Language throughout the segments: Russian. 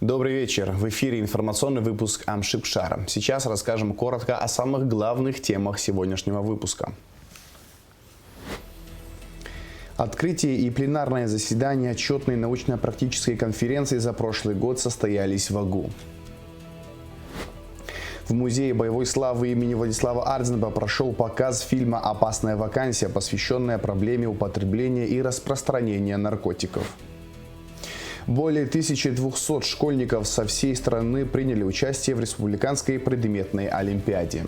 Добрый вечер. В эфире информационный выпуск Амшипшара. Сейчас расскажем коротко о самых главных темах сегодняшнего выпуска. Открытие и пленарное заседание отчетной научно-практической конференции за прошлый год состоялись в Агу. В Музее боевой славы имени Владислава Ардзинба прошел показ фильма «Опасная вакансия», посвященная проблеме употребления и распространения наркотиков. Более 1200 школьников со всей страны приняли участие в Республиканской предметной олимпиаде.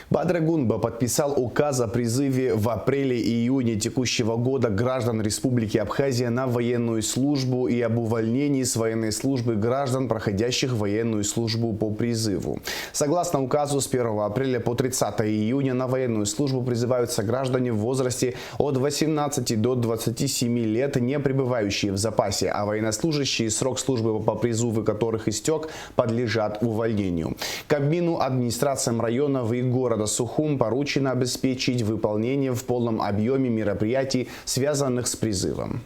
Бадыр Гунба подписал указ о призыве в апреле и июне текущего года граждан Республики Абхазия на военную службу и об увольнении с военной службы граждан, проходящих военную службу по призыву. Согласно указу, с 1 апреля по 30 июня на военную службу призываются граждане в возрасте от 18 до 27 лет, не пребывающие в запасе, а военнослужащие, срок службы по призыву которых истек, подлежат увольнению. Кабмину, администрациям районов и города Сухум поручено обеспечить выполнение в полном объеме мероприятий, связанных с призывом.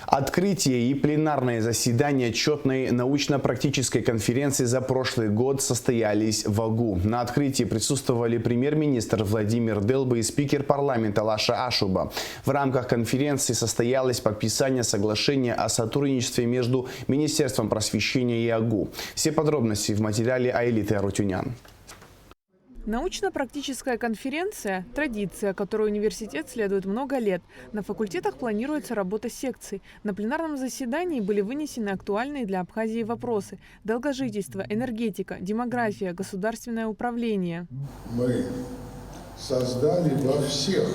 Открытие и пленарное заседание отчетной научно-практической конференции за прошлый год состоялись в Агу. На открытии присутствовали премьер-министр Владимир Делба и спикер парламента Лаша Ашуба. В рамках конференции состоялось подписание соглашения о сотрудничестве между Министерством просвещения и Агу. Все подробности в материале Айлиты Арутюнян. Научно-практическая конференция – традиция, которой университет следует много лет. На факультетах планируется работа секций. На пленарном заседании были вынесены актуальные для Абхазии вопросы – долгожительство, энергетика, демография, государственное управление. Мы создали во всех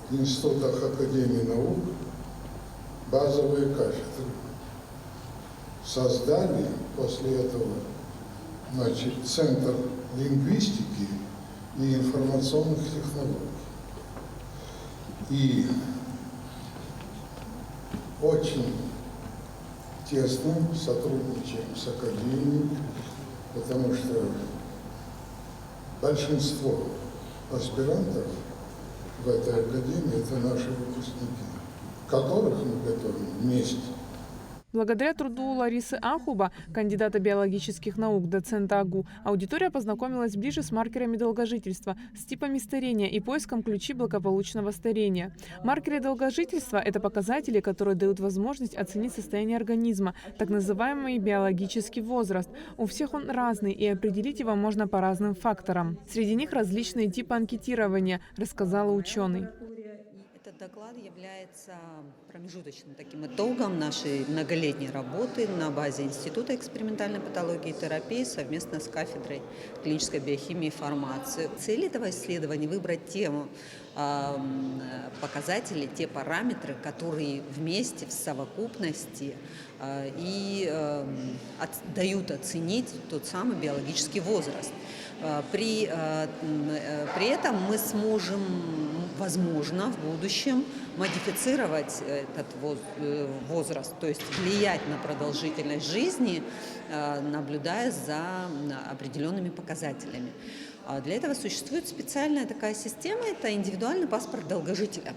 институтах Академии наук базовые кафедры. Создали после этого Центр лингвистики и информационных технологий. И очень тесно сотрудничаем с Академией, потому что большинство аспирантов в этой Академии – это наши выпускники, которых мы готовим вместе. Благодаря труду Ларисы Ахуба, кандидата биологических наук, доцента АГУ, аудитория познакомилась ближе с маркерами долгожительства, с типами старения и поиском ключей благополучного старения. Маркеры долгожительства – это показатели, которые дают возможность оценить состояние организма, так называемый биологический возраст. У всех он разный, и определить его можно по разным факторам. Среди них различные типы анкетирования, рассказала ученый. Этот доклад является промежуточным таким итогом нашей многолетней работы на базе Института экспериментальной патологии и терапии совместно с кафедрой клинической биохимии и фармации. Цель этого исследования – выбрать тему, показатели, те параметры, которые вместе, в совокупности дают оценить тот самый биологический возраст. При этом мы сможем, возможно, в будущем модифицировать этот возраст, то есть влиять на продолжительность жизни, наблюдая за определенными показателями. Для этого существует специальная такая система – это индивидуальный паспорт долгожителя.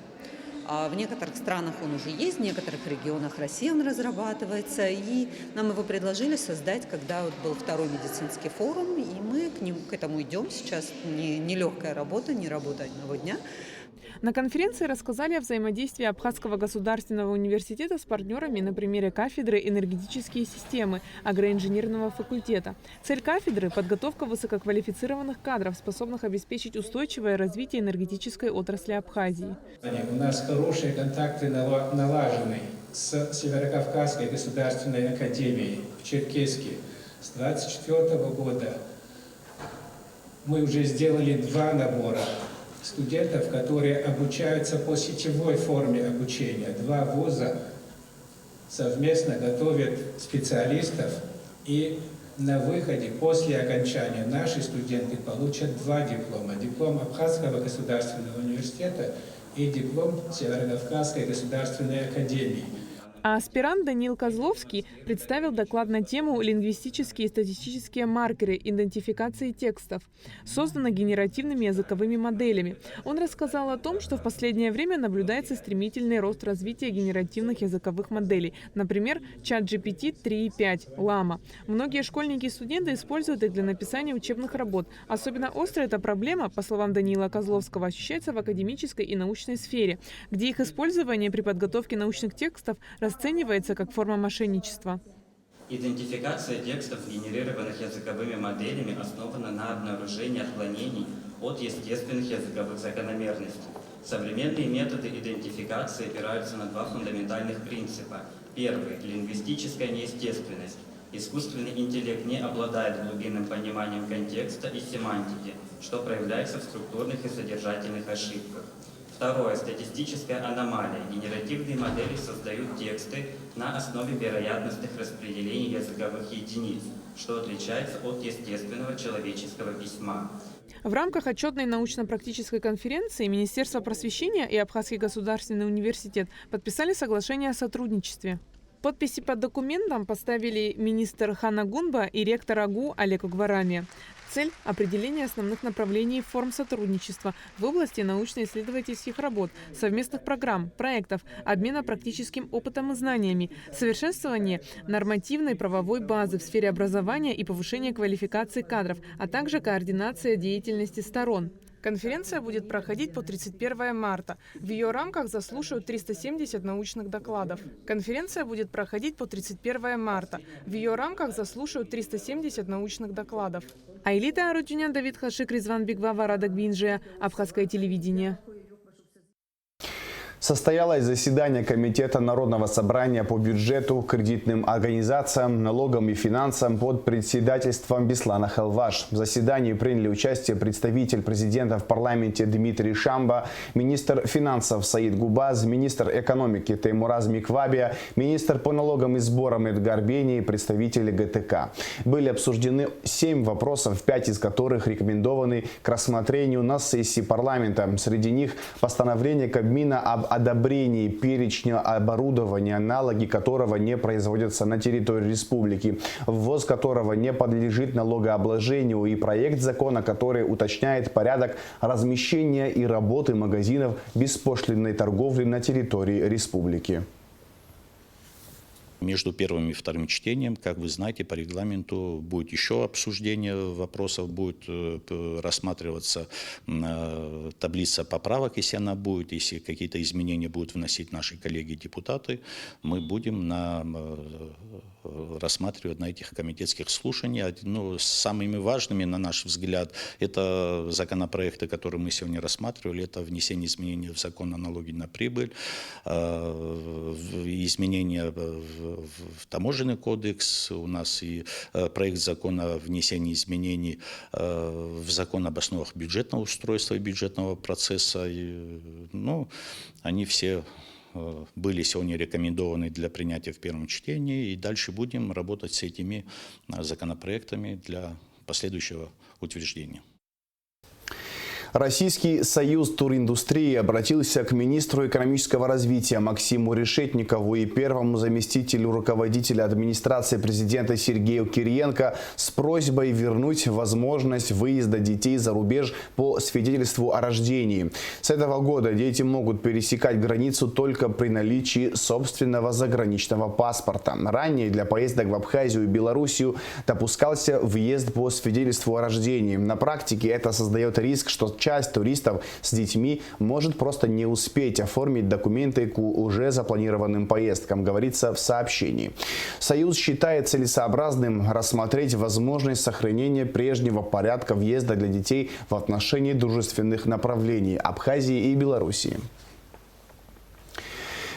В некоторых странах он уже есть, в некоторых регионах России он разрабатывается, и нам его предложили создать, когда был второй медицинский форум, и мы к этому идем. Сейчас нелегкая работа, не работа одного дня. На конференции рассказали о взаимодействии Абхазского государственного университета с партнерами на примере кафедры «Энергетические системы» агроинженерного факультета. Цель кафедры – подготовка высококвалифицированных кадров, способных обеспечить устойчивое развитие энергетической отрасли Абхазии. У нас хорошие контакты налажены с Северокавказской государственной академией в Черкесске. С 2024 года мы уже сделали 2 набора студентов, которые обучаются по сетевой форме обучения. 2 вуза совместно готовят специалистов, и на выходе, после окончания, наши студенты получат 2 диплома. Диплом Абхазского государственного университета и диплом Северокавказской государственной академии. А аспирант Даниил Козловский представил доклад на тему «Лингвистические и статистические маркеры идентификации текстов», созданные генеративными языковыми моделями. Он рассказал о том, что в последнее время наблюдается стремительный рост развития генеративных языковых моделей, например, ChatGPT 3.5, Llama. Многие школьники и студенты используют их для написания учебных работ. Особенно острая эта проблема, по словам Даниила Козловского, ощущается в академической и научной сфере, где их использование при подготовке научных текстов расценивается как форма мошенничества. Идентификация текстов, сгенерированных языковыми моделями, основана на обнаружении отклонений от естественных языковых закономерностей. Современные методы идентификации опираются на два фундаментальных принципа. Первый – лингвистическая неестественность. Искусственный интеллект не обладает глубинным пониманием контекста и семантики, что проявляется в структурных и содержательных ошибках. Второе – статистическая аномалия. Генеративные модели создают тексты на основе вероятностных распределений языковых единиц, что отличается от естественного человеческого письма. В рамках отчетной научно-практической конференции Министерство просвещения и Абхазский государственный университет подписали соглашение о сотрудничестве. Подписи под документом поставили министр Хана Гунба и ректор АГУ Олег Угварамия. Цель – определение основных направлений и форм сотрудничества в области научно-исследовательских работ, совместных программ, проектов, обмена практическим опытом и знаниями, совершенствование нормативной правовой базы в сфере образования и повышения квалификации кадров, а также координация деятельности сторон. Конференция будет проходить по 31 марта. В ее рамках заслушают 370 научных докладов. Конференция будет проходить по 31 марта. В ее рамках заслушают 370 научных докладов. Айлита Арутюнян, Давид Хашик, Ризван Бигвава, Радак Бинжия. Абхазское телевидение. Состоялось заседание Комитета Народного собрания по бюджету, кредитным организациям, налогам и финансам под председательством Беслана Халваш. В заседании приняли участие представитель президента в парламенте Дмитрий Шамба, министр финансов Саид Губаз, министр экономики Теймураз Миквабия, министр по налогам и сборам Эдгар Бени и представители ГТК. Были обсуждены 7 вопросов, 5 из которых рекомендованы к рассмотрению на сессии парламента. Среди них постановление Кабмина об одобрении перечня оборудования, аналоги которого не производятся на территории республики, ввоз которого не подлежит налогообложению, и проект закона, который уточняет порядок размещения и работы магазинов беспошлинной торговли на территории республики. Между первым и вторым чтением, как вы знаете, по регламенту будет еще обсуждение вопросов, будет рассматриваться таблица поправок, если она будет, если какие-то изменения будут вносить наши коллеги-депутаты, мы будем рассматривать на этих комитетских слушаниях. Ну, самыми важными, на наш взгляд, это законопроекты, которые мы сегодня рассматривали, это внесение изменений в закон о налоге на прибыль, изменения в таможенный кодекс, у нас и проект закона о внесении изменений в закон об основах бюджетного устройства и бюджетного процесса. Ну, они все были сегодня рекомендованы для принятия в первом чтении, и дальше будем работать с этими законопроектами для последующего утверждения. Российский союз туриндустрии обратился к министру экономического развития Максиму Решетникову и первому заместителю руководителя администрации президента Сергею Кириенко с просьбой вернуть возможность выезда детей за рубеж по свидетельству о рождении. С этого года дети могут пересекать границу только при наличии собственного заграничного паспорта. Ранее для поездок в Абхазию и Белоруссию допускался въезд по свидетельству о рождении. На практике это создает риск, что часть туристов с детьми может просто не успеть оформить документы к уже запланированным поездкам, говорится в сообщении. Союз считает целесообразным рассмотреть возможность сохранения прежнего порядка въезда для детей в отношении дружественных направлений Абхазии и Белоруссии.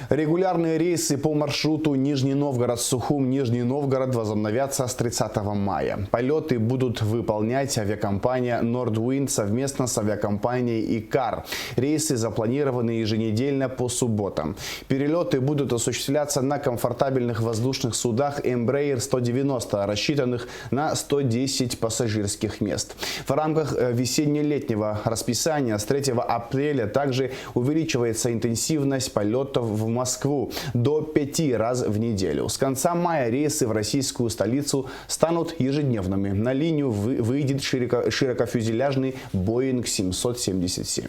Регулярные рейсы по маршруту Нижний Новгород-Сухум, Нижний Новгород возобновятся с 30 мая. Полеты будут выполнять авиакомпания Nordwind совместно с авиакомпанией Икар. Рейсы запланированы еженедельно по субботам. Перелеты будут осуществляться на комфортабельных воздушных судах Embraer 190, рассчитанных на 110 пассажирских мест. В рамках весенне-летнего расписания с 3 апреля также увеличивается интенсивность полетов в Москву до 5 раз в неделю. С конца мая рейсы в российскую столицу станут ежедневными. На линию выйдет широкофюзеляжный Boeing 777.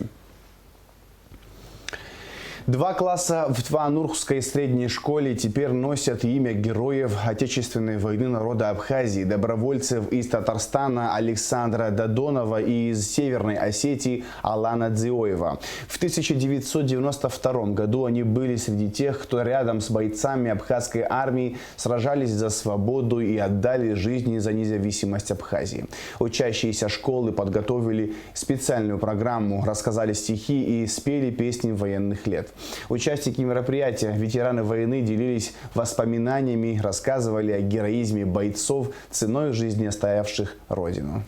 Два класса в Анурской средней школе теперь носят имя героев Отечественной войны народа Абхазии, добровольцев из Татарстана Александра Додонова и из Северной Осетии Алана Дзиоева. В 1992 году они были среди тех, кто рядом с бойцами абхазской армии сражались за свободу и отдали жизни за независимость Абхазии. Учащиеся школы подготовили специальную программу, рассказали стихи и спели песни военных лет. Участники мероприятия, ветераны войны, делились воспоминаниями, рассказывали о героизме бойцов, ценой жизни оставивших родину.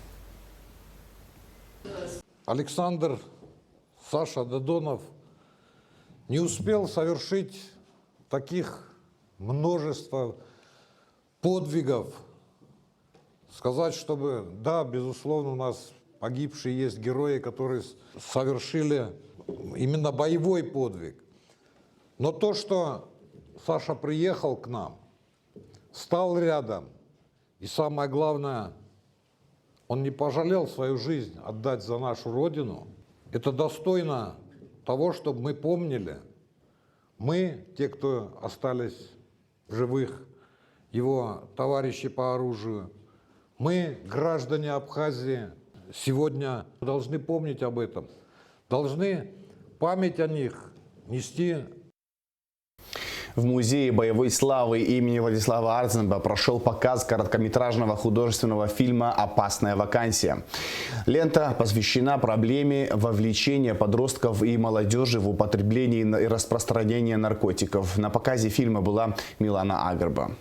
Александр Саша Додонов не успел совершить таких множество подвигов. Сказать, чтобы, да, безусловно, у нас погибшие есть герои, которые совершили именно боевой подвиг. Но то, что Саша приехал к нам, стал рядом, и самое главное, он не пожалел свою жизнь отдать за нашу Родину, это достойно того, чтобы мы помнили. Мы, те, кто остались в живых, его товарищи по оружию, мы, граждане Абхазии, сегодня должны помнить об этом, должны память о них нести. В музее боевой славы имени Владислава Арцемба прошел показ короткометражного художественного фильма «Опасная вакансия». Лента посвящена проблеме вовлечения подростков и молодежи в употребление и распространение наркотиков. На показе фильма была Милана Агрба.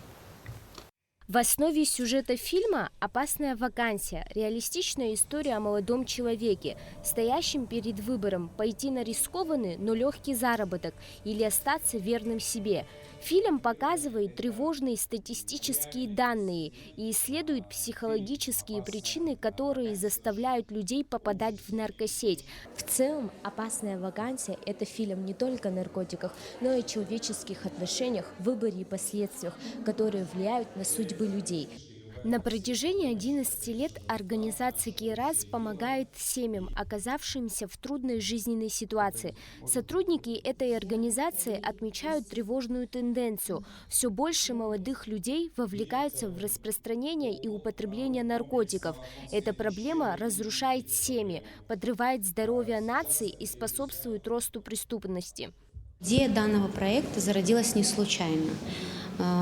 В основе сюжета фильма «Опасная вакансия» – реалистичная история о молодом человеке, стоящем перед выбором пойти на рискованный, но легкий заработок или остаться верным себе. Фильм показывает тревожные статистические данные и исследует психологические причины, которые заставляют людей попадать в наркосеть. В целом, «Опасная вакансия» – это фильм не только о наркотиках, но и о человеческих отношениях, выборе и последствиях, которые влияют на судьбы людей. На протяжении 11 лет организация «Кирас» помогает семьям, оказавшимся в трудной жизненной ситуации. Сотрудники этой организации отмечают тревожную тенденцию. Все больше молодых людей вовлекаются в распространение и употребление наркотиков. Эта проблема разрушает семьи, подрывает здоровье нации и способствует росту преступности. Идея данного проекта зародилась не случайно.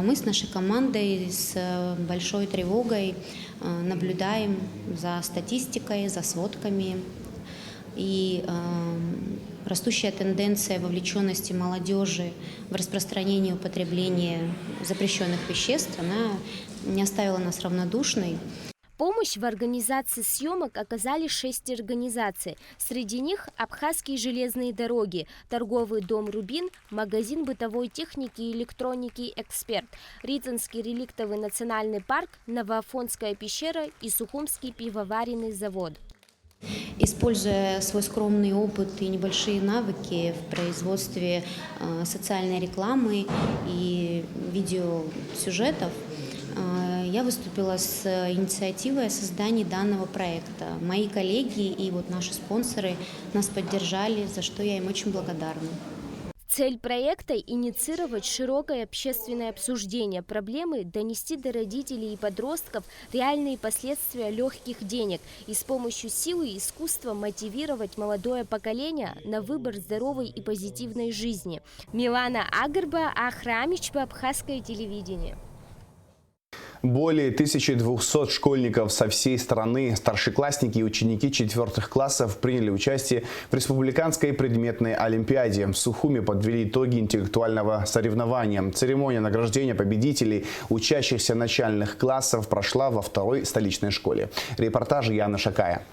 Мы с нашей командой с большой тревогой наблюдаем за статистикой, за сводками. И растущая тенденция вовлеченности молодежи в распространение и употребление запрещенных веществ, она не оставила нас равнодушной. Помощь в организации съемок оказали 6 организаций. Среди них Абхазские железные дороги, торговый дом «Рубин», магазин бытовой техники и электроники «Эксперт», Рицинский реликтовый национальный парк, Новоафонская пещера и Сухумский пивоваренный завод. Используя свой скромный опыт и небольшие навыки в производстве социальной рекламы и видеосюжетов, я выступила с инициативой о создании данного проекта. Мои коллеги и вот наши спонсоры нас поддержали, за что я им очень благодарна. Цель проекта – инициировать широкое общественное обсуждение проблемы, донести до родителей и подростков реальные последствия легких денег и с помощью силы и искусства мотивировать молодое поколение на выбор здоровой и позитивной жизни. Милана Агрба, Ахрамичба, Абхазское телевидение. Более 1200 школьников со всей страны, старшеклассники и ученики 4 классов приняли участие в республиканской предметной олимпиаде. В Сухуми подвели итоги интеллектуального соревнования. Церемония награждения победителей, учащихся начальных классов, прошла во 2-й столичной школе. Репортаж Яна Шакая.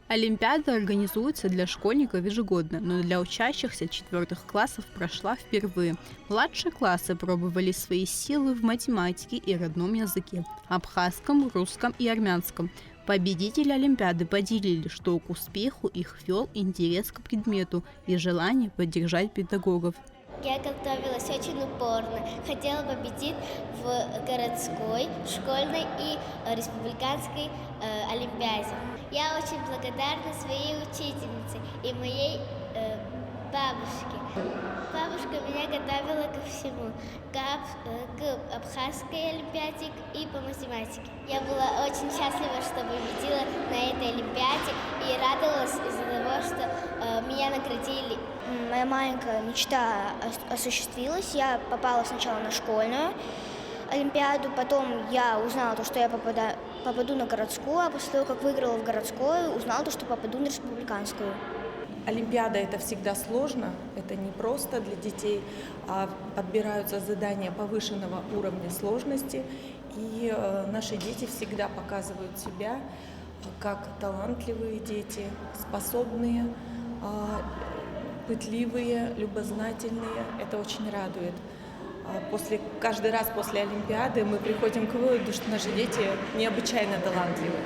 Олимпиада организуется для школьников ежегодно, но для учащихся 4 классов прошла впервые. Младшие классы пробовали свои силы в математике и родном языке – абхазском, русском и армянском. Победители Олимпиады поделили, что к успеху их вел интерес к предмету и желание поддержать педагогов. Я готовилась очень упорно. Хотела победить в городской, школьной и республиканской олимпиаде. Я очень благодарна своей учительнице и моей бабушке. Бабушка меня готовила ко всему, к абхазской олимпиаде и по математике. Я была очень счастлива, что победила на этой олимпиаде и радовалась из-за того, что меня наградили. Моя маленькая мечта осуществилась. Я попала сначала на школьную олимпиаду, потом я узнала, что я попаду на городскую, а после того, как выиграла в городскую, узнала, что попаду на республиканскую. Олимпиада – это всегда сложно, это не просто для детей, а подбираются задания повышенного уровня сложности, и наши дети всегда показывают себя как талантливые дети, способные, пытливые, любознательные. Это очень радует. Каждый раз после Олимпиады мы приходим к выводу, что наши дети необычайно талантливые.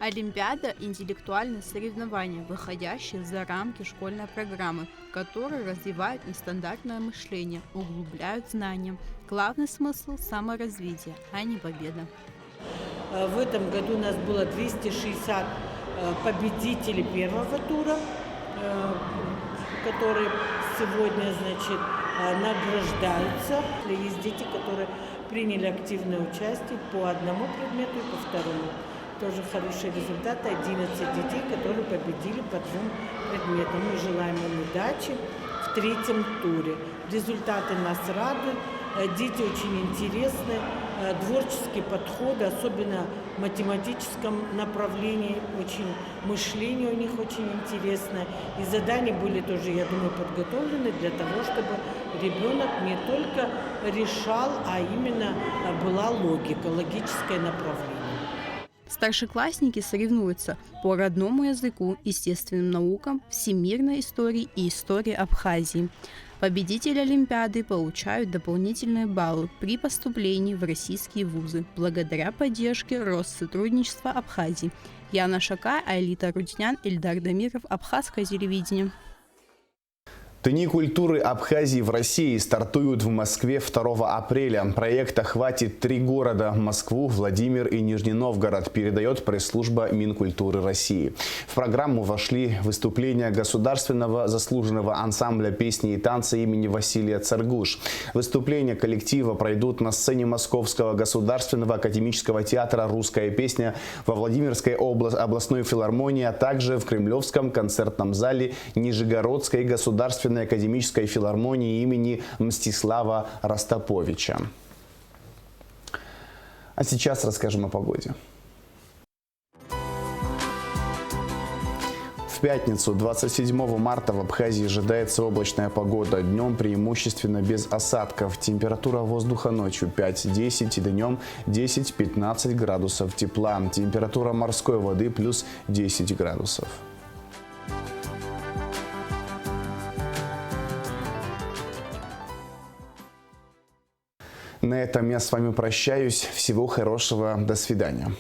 Олимпиада – интеллектуальное соревнование, выходящее за рамки школьной программы, которые развивают нестандартное мышление, углубляют знания. Главный смысл – саморазвитие, а не победа. В этом году у нас было 260 победителей первого тура, которые сегодня, награждаются. Есть дети, которые приняли активное участие по одному предмету и по второму. Тоже хорошие результаты, 11 детей, которые победили по 2 предметам. Мы желаем им удачи в 3-м туре. Результаты нас радуют, дети очень интересны, творческие подходы, особенно в математическом направлении, мышление у них очень интересное. И задания были тоже, я думаю, подготовлены для того, чтобы ребенок не только решал, а именно была логическое направление. Старшеклассники соревнуются по родному языку, естественным наукам, всемирной истории и истории Абхазии. Победители Олимпиады получают дополнительные баллы при поступлении в российские вузы благодаря поддержке Россотрудничества Абхазии. Яна Шака, Айлита Руднян, Ильдар Дамиров, Абхазское телевидение. Дни культуры Абхазии в России стартуют в Москве 2 апреля. Проект охватит 3 города – Москву, Владимир и Нижний Новгород, передает пресс-служба Минкультуры России. В программу вошли выступления государственного заслуженного ансамбля песни и танца имени Василия Царгуш. Выступления коллектива пройдут на сцене Московского государственного академического театра «Русская песня», во Владимирской областной филармонии, а также в Кремлевском концертном зале Нижегородской государственной академической филармонии имени Мстислава Ростаповича. А сейчас расскажем о погоде. В пятницу, 27 марта, в Абхазии ожидается облачная погода. Днем преимущественно без осадков. Температура воздуха ночью 5-10, днем 10-15 градусов тепла. Температура морской воды плюс 10 градусов. На этом я с вами прощаюсь. Всего хорошего. До свидания.